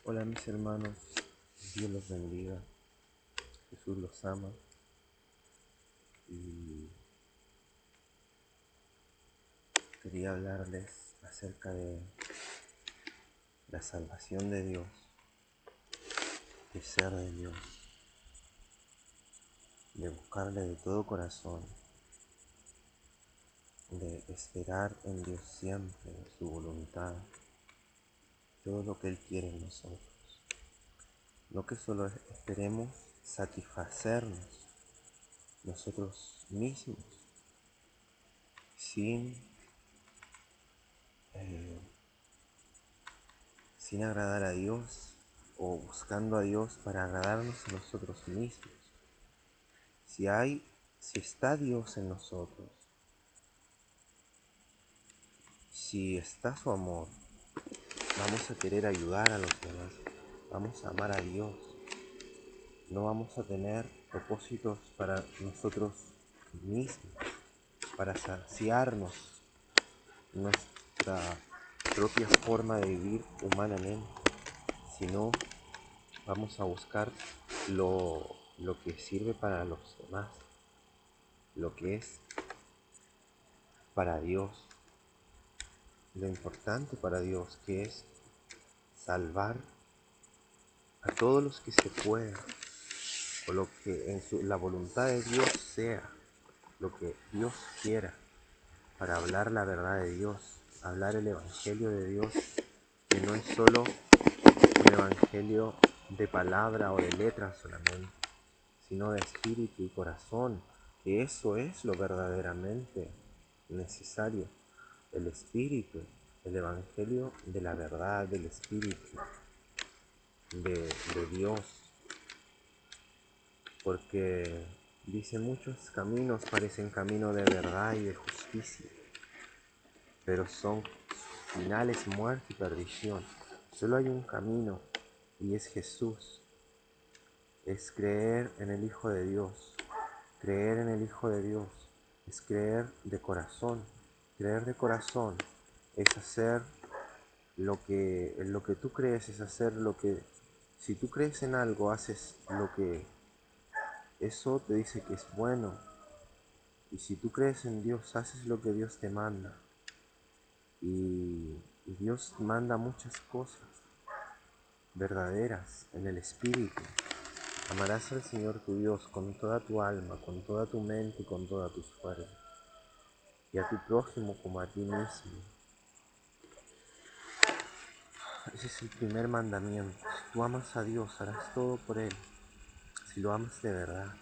Hola mis hermanos, Dios los bendiga, Jesús los ama y quería hablarles acerca de la salvación de Dios, de ser de Dios, de buscarle de todo corazón, de esperar en Dios siempre, en su voluntad, todo lo que Él quiere en nosotros. No que solo esperemos satisfacernos nosotros mismos, sin eh, sin agradar a Dios o buscando a Dios para agradarnos a nosotros mismos. Si está Dios en nosotros, si está su amor, vamos a querer ayudar a los demás, vamos a amar a Dios, no vamos a tener propósitos para nosotros mismos, para saciarnos nuestra propia forma de vivir humanamente, sino vamos a buscar lo que sirve para los demás, lo que es para Dios, lo importante para Dios, que es salvar a todos los que se pueda, o lo que la voluntad de Dios sea, lo que Dios quiera, para hablar la verdad de Dios, hablar el Evangelio de Dios, que no es solo un Evangelio de palabra o de letra solamente, sino de espíritu y corazón, que eso es lo verdaderamente necesario, el espíritu, el Evangelio de la verdad, del espíritu, de Dios, porque dice muchos caminos parecen camino de verdad y de justicia, pero son finales muerte y perdición. Solo hay un camino y es Jesús, es creer en el Hijo de Dios. Creer en el Hijo de Dios es creer de corazón. Creer de corazón es hacer en lo que tú crees, es hacer lo que, si tú crees en algo, haces lo que eso te dice que es bueno. Y si tú crees en Dios, haces lo que Dios te manda. Y Dios manda muchas cosas verdaderas en el Espíritu. Amarás al Señor tu Dios con toda tu alma, con toda tu mente y con todas tus fuerzas, y a tu prójimo como a ti mismo. Ese es el primer mandamiento. Si tú amas a Dios, harás todo por Él. Si lo amas de verdad,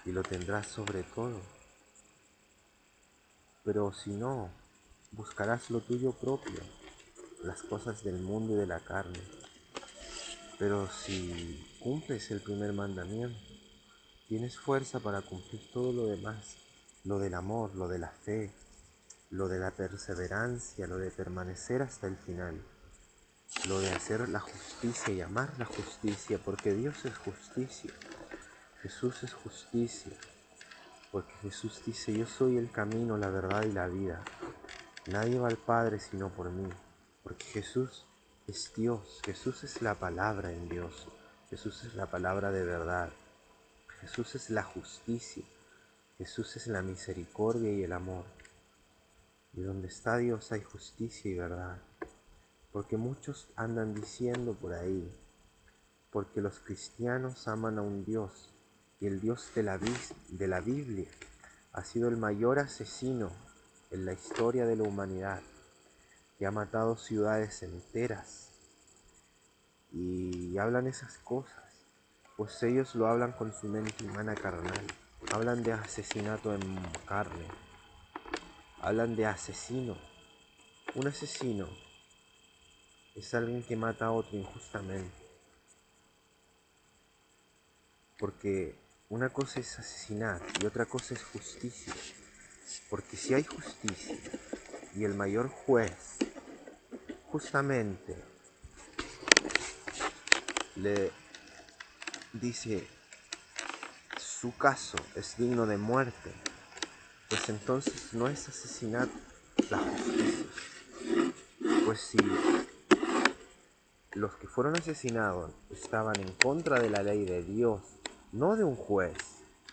y lo tendrás sobre todo. Pero si no, buscarás lo tuyo propio, las cosas del mundo y de la carne. Pero si cumples el primer mandamiento, tienes fuerza para cumplir todo lo demás, lo del amor, lo de la fe, lo de la perseverancia, lo de permanecer hasta el final, lo de hacer la justicia y amar la justicia, porque Dios es justicia, Jesús es justicia, porque Jesús dice: yo soy el camino, la verdad y la vida, nadie va al Padre sino por mí, porque Jesús es Dios, Jesús es la palabra en Dios, Jesús es la palabra de verdad, Jesús es la justicia, Jesús es la misericordia y el amor. Y donde está Dios hay justicia y verdad. Porque muchos andan diciendo por ahí, porque los cristianos aman a un Dios, y el Dios de la Biblia ha sido el mayor asesino en la historia de la humanidad, que ha matado ciudades enteras. Y hablan esas cosas, pues ellos lo hablan con su mente humana carnal. Hablan de asesinato en carne, hablan de asesino. Un asesino es alguien que mata a otro injustamente, porque una cosa es asesinar y otra cosa es justicia, porque si hay justicia y el mayor juez justamente le dice su caso es digno de muerte, pues entonces no es asesinato la justicia. Pues si los que fueron asesinados estaban en contra de la ley de Dios, no de un juez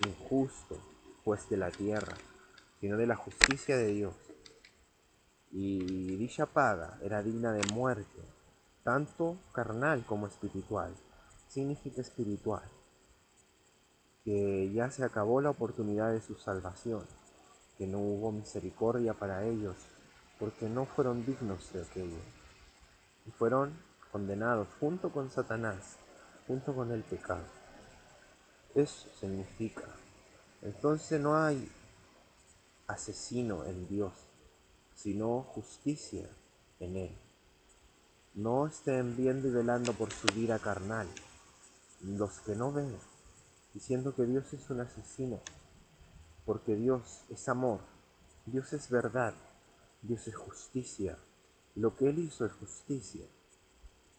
injusto, juez de la tierra, sino de la justicia de Dios. Y dicha paga era digna de muerte, tanto carnal como espiritual. Significa espiritual, que ya se acabó la oportunidad de su salvación, que no hubo misericordia para ellos, porque no fueron dignos de aquello, y fueron condenados junto con Satanás, junto con el pecado. Eso significa. Entonces no hay asesino en Dios, sino justicia en Él. No estén viendo y velando por su vida carnal, los que no ven, diciendo que Dios es un asesino, porque Dios es amor, Dios es verdad, Dios es justicia. Lo que Él hizo es justicia,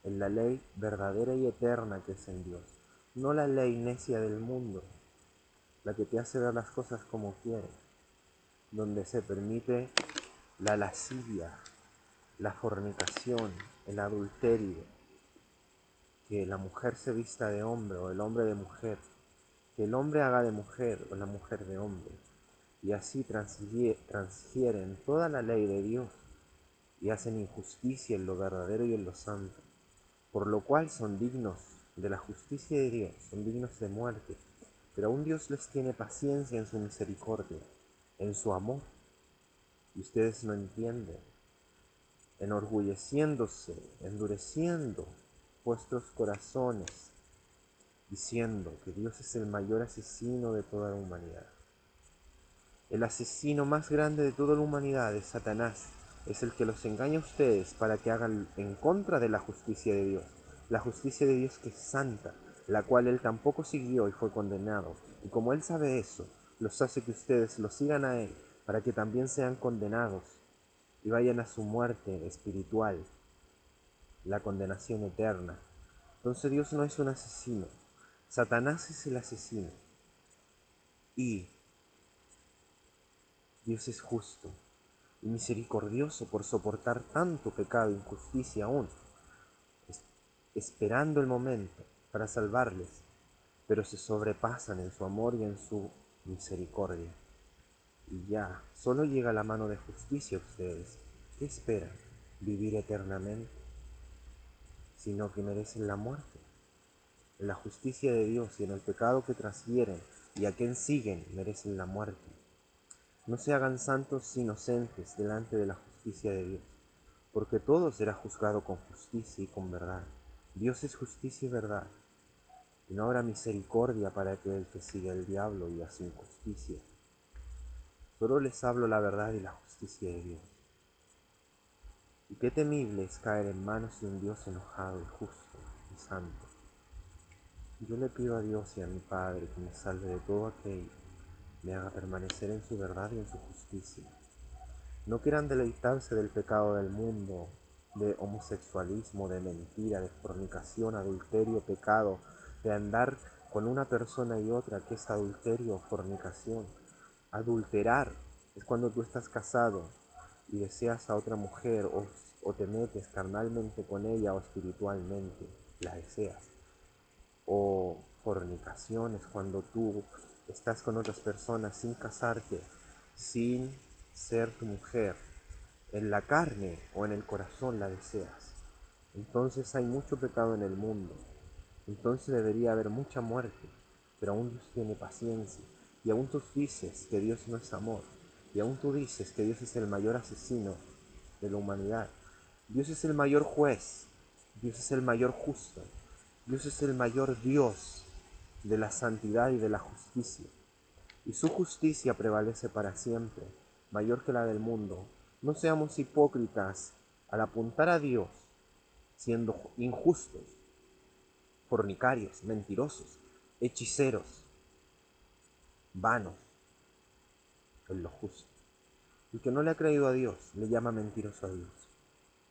en la ley verdadera y eterna que es en Dios, no la ley necia del mundo, la que te hace ver las cosas como quieres, donde se permite la lascivia, la fornicación, el adulterio, que la mujer se vista de hombre o el hombre de mujer, que el hombre haga de mujer o la mujer de hombre, y así transfieren toda la ley de Dios y hacen injusticia en lo verdadero y en lo santo, por lo cual son dignos de la justicia de Dios, son dignos de muerte, pero aún Dios les tiene paciencia en su misericordia, en su amor, y ustedes no entienden, enorgulleciéndose, endureciendo vuestros corazones, diciendo que Dios es el mayor asesino de toda la humanidad. El asesino más grande de toda la humanidad es Satanás. Es el que los engaña a ustedes para que hagan en contra de la justicia de Dios. La justicia de Dios que es santa, la cual él tampoco siguió y fue condenado. Y como él sabe eso, los hace que ustedes lo sigan a él para que también sean condenados y vayan a su muerte espiritual, la condenación eterna. Entonces Dios no es un asesino. Satanás es el asesino. Y Dios es justo y misericordioso por soportar tanto pecado e injusticia aún, esperando el momento para salvarles, pero se sobrepasan en su amor y en su misericordia. Y ya, solo llega la mano de justicia a ustedes. ¿Qué esperan? ¿Vivir eternamente? Sino que merecen la muerte. En la justicia de Dios y en el pecado que transfieren y a quien siguen merecen la muerte. No se hagan santos inocentes delante de la justicia de Dios, porque todo será juzgado con justicia y con verdad. Dios es justicia y verdad, y no habrá misericordia para aquel que siga el diablo y hace injusticia. Solo les hablo la verdad y la justicia de Dios. Y qué temible es caer en manos de un Dios enojado y justo y santo. Yo le pido a Dios y a mi Padre que me salve de todo aquello, me haga permanecer en su verdad y en su justicia. No quieran deleitarse del pecado del mundo, de homosexualismo, de mentira, de fornicación, adulterio, pecado, de andar con una persona y otra, que es adulterio o fornicación. Adulterar es cuando tú estás casado y deseas a otra mujer o te metes carnalmente con ella o espiritualmente, la deseas. O fornicación es cuando tú estás con otras personas sin casarte, sin ser tu mujer, en la carne o en el corazón la deseas. Entonces hay mucho pecado en el mundo. Entonces debería haber mucha muerte, pero aún Dios tiene paciencia. Y aún tú dices que Dios no es amor. Y aún tú dices que Dios es el mayor asesino de la humanidad. Dios es el mayor juez. Dios es el mayor justo. Dios es el mayor Dios de la santidad y de la justicia. Y su justicia prevalece para siempre, mayor que la del mundo. No seamos hipócritas al apuntar a Dios, siendo injustos, fornicarios, mentirosos, hechiceros, vanos en lo justo. El que no le ha creído a Dios le llama mentiroso a Dios.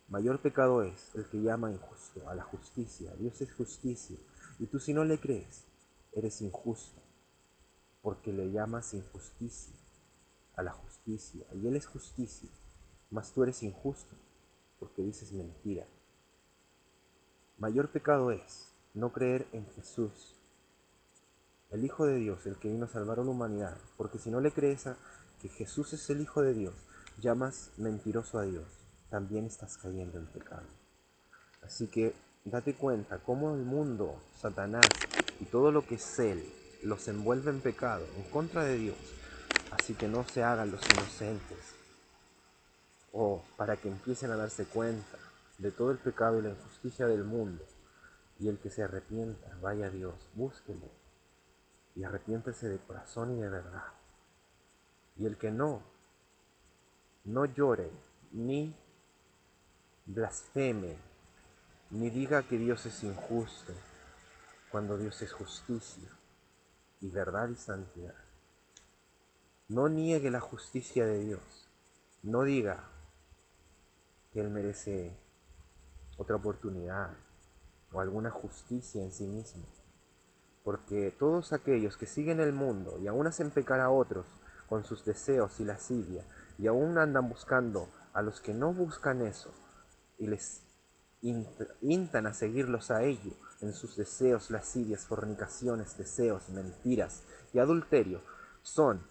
Mayor pecado es el que llama injusto a la justicia. Dios es justicia. Y tú, si no le crees, eres injusto, porque le llamas injusticia a la justicia. Y Él es justicia, mas tú eres injusto, porque dices mentira. Mayor pecado es no creer en Jesús, el Hijo de Dios, el que vino a salvar a la humanidad, porque si no le crees a que Jesús es el Hijo de Dios, llamas mentiroso a Dios, también estás cayendo en pecado. Así que date cuenta cómo el mundo, Satanás y todo lo que es él, los envuelve en pecado, en contra de Dios. Así que no se hagan los inocentes, o para que empiecen a darse cuenta de todo el pecado y la injusticia del mundo. Y el que se arrepienta, vaya a Dios, búsquelo y arrepiéntese de corazón y de verdad. Y el que no llore, ni blasfeme, ni diga que Dios es injusto, cuando Dios es justicia y verdad y santidad. No niegue la justicia de Dios. No diga que Él merece otra oportunidad o alguna justicia en sí mismo. Porque todos aquellos que siguen el mundo y aún hacen pecar a otros con sus deseos y lascivia, y aún andan buscando a los que no buscan eso, y les instan a seguirlos a ello en sus deseos, lascivias, fornicaciones, deseos, mentiras y adulterio, son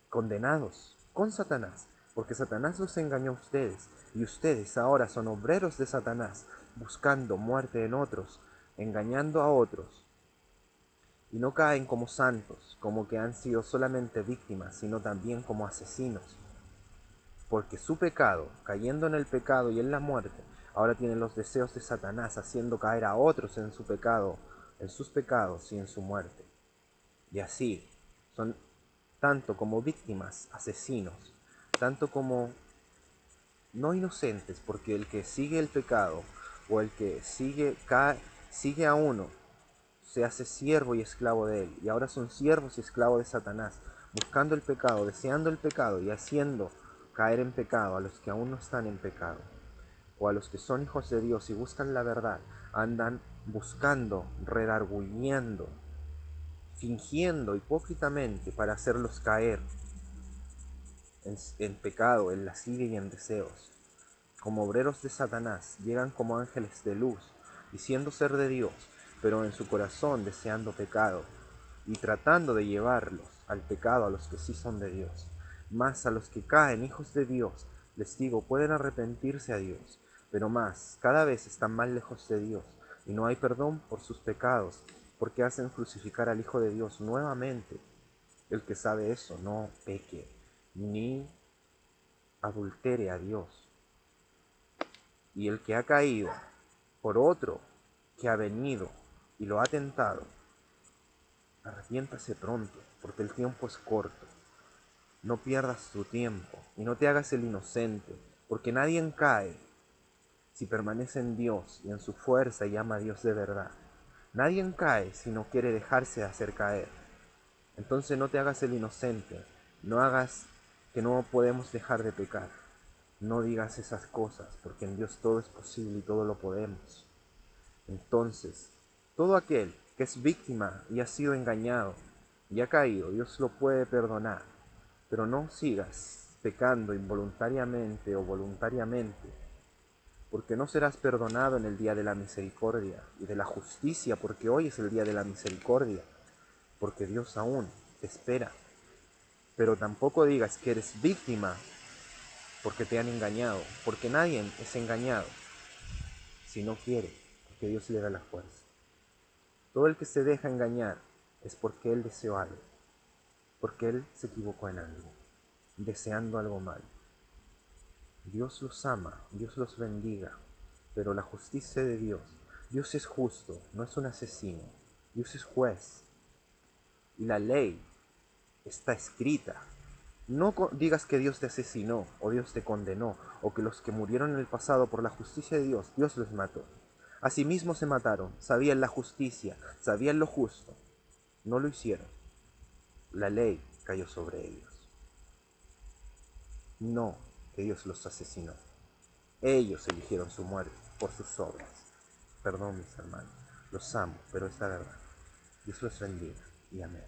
condenados con Satanás, porque Satanás los engañó a ustedes, y ustedes ahora son obreros de Satanás, buscando muerte en otros, engañando a otros, y no caen como santos, como que han sido solamente víctimas, sino también como asesinos, porque su pecado, cayendo en el pecado y en la muerte, ahora tienen los deseos de Satanás, haciendo caer a otros en su pecado, en sus pecados y en su muerte. Y así son tanto como víctimas, asesinos, tanto como no inocentes, porque el que sigue el pecado o el que sigue a uno, se hace siervo y esclavo de él, y ahora son siervos y esclavos de Satanás, buscando el pecado, deseando el pecado y haciendo caer en pecado a los que aún no están en pecado, o a los que son hijos de Dios y buscan la verdad, andan buscando, redarguyendo, fingiendo hipócritamente para hacerlos caer en pecado, en lascivia y en deseos. Como obreros de Satanás, llegan como ángeles de luz, diciendo ser de Dios, pero en su corazón deseando pecado, y tratando de llevarlos al pecado a los que sí son de Dios. Mas a los que caen hijos de Dios, les digo, pueden arrepentirse a Dios, pero más, cada vez están más lejos de Dios, y no hay perdón por sus pecados, porque hacen crucificar al Hijo de Dios nuevamente. El que sabe eso no peque, ni adultere a Dios. Y el que ha caído por otro que ha venido y lo ha tentado, arrepiéntase pronto, porque el tiempo es corto. No pierdas tu tiempo y no te hagas el inocente, porque nadie cae si permanece en Dios y en su fuerza y ama a Dios de verdad. Nadie cae si no quiere dejarse hacer caer. Entonces no te hagas el inocente, no hagas que no podemos dejar de pecar. No digas esas cosas, porque en Dios todo es posible y todo lo podemos. Entonces, todo aquel que es víctima y ha sido engañado y ha caído, Dios lo puede perdonar, pero no sigas pecando involuntariamente o voluntariamente, porque no serás perdonado en el día de la misericordia y de la justicia, porque hoy es el día de la misericordia, porque Dios aún te espera. Pero tampoco digas que eres víctima porque te han engañado, porque nadie es engañado si no quiere, porque Dios le da la fuerza. Todo el que se deja engañar es porque él deseó algo, porque él se equivocó en algo, deseando algo mal. Dios los ama, Dios los bendiga, pero la justicia de Dios, Dios es justo, no es un asesino, Dios es juez, y la ley está escrita. No digas que Dios te asesinó o Dios te condenó o que los que murieron en el pasado por la justicia de Dios, Dios los mató. Asimismo se mataron, sabían la justicia, sabían lo justo, no lo hicieron. La ley cayó sobre ellos. No que Dios los asesinó. Ellos eligieron su muerte por sus obras. Perdón, mis hermanos, los amo, pero es la verdad. Dios los bendiga y amén.